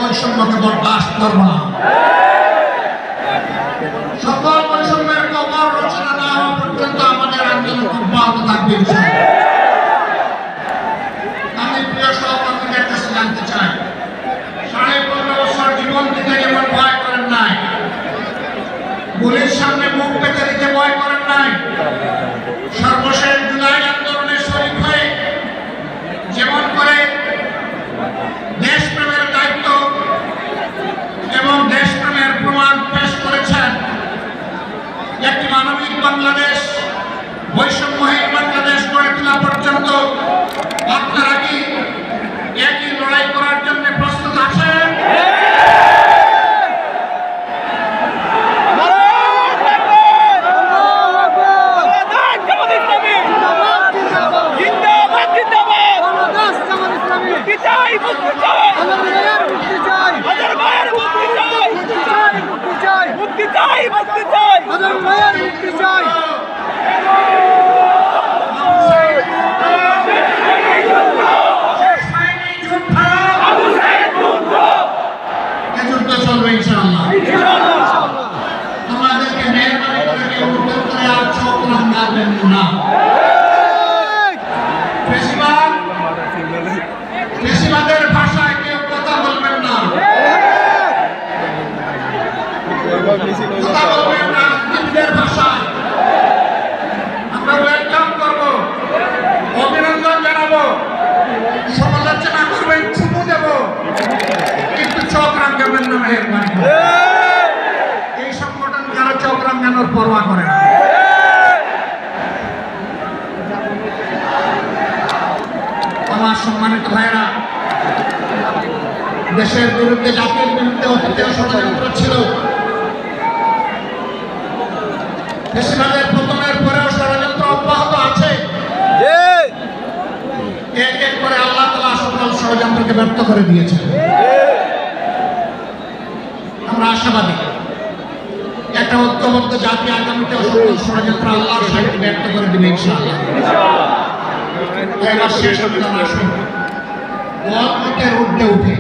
বৈষম্যকে বরদাস্ত করব না। সকল বৈষম্যের কবর রচনা না হওয়া পর্যন্ত আমাদের আন্দোলন অব্যাহত থাকবে। আমি প্রিয় সহকর্মীদের কাছে জানতে চাই, 15.5 বছর জীবন দিতে যেমন ভয় করেন নাই, গুলির সামনে মুখ পেতে দিতে ভয় করেন নাই, সর্বশেষ জুলাই আন্দোলনে শরীক হয়ে যেমন করে দেশপ্রেমের দায়িত্ব এবং দেশপ্রেমের প্রমাণ পেশ করেছেন, একটি মানবিক বাংলাদেশ, বৈষম্যহীন বাংলাদেশ গড়ে তোলা পর্যন্ত আপনারা কি একই লড়াই করার জন্য প্রস্তুত আছেন? আমাদেরকে মেহরবানি করে কেউ উদ্যোগ করে আর চোখ রাঙাবেন না। বেশিরভাগের ভাষায় কেউ কথা বলবেন না, কথা বলবেন না নিজেদের ভাষায়। আমরা ওয়েলকাম করব, অভিনন্দন জানাবো, সমালোচনা করবেন, চুমু দেব, কিন্তু চোখ রাঙাবেন না। মেহরবানি এই সংগঠন যারা চোখ রাঙানোর পরোয়া করে না। আমার সম্মানিত ভাইরা, দেশের বিরুদ্ধে, জাতির বিরুদ্ধে অতীতেও ষড়যন্ত্র ছিল, বেশিরভাগের পতনের পরেও ষড়যন্ত্র অব্যাহত আছে। এক এক করে আল্লাহ তাআলা সকল ষড়যন্ত্রকে ব্যর্থ করে দিয়েছে। আমরা আশাবাদী একটা ঐক্যবদ্ধ জাতি আগামীতে সকল ষড়যন্ত্র আল্লাহর সাথে ব্যর্থ করে দিবে ইনশাআল্লাহ। এবার শেষ হবে আসুন গল্পের ঊর্ধ্বে উঠে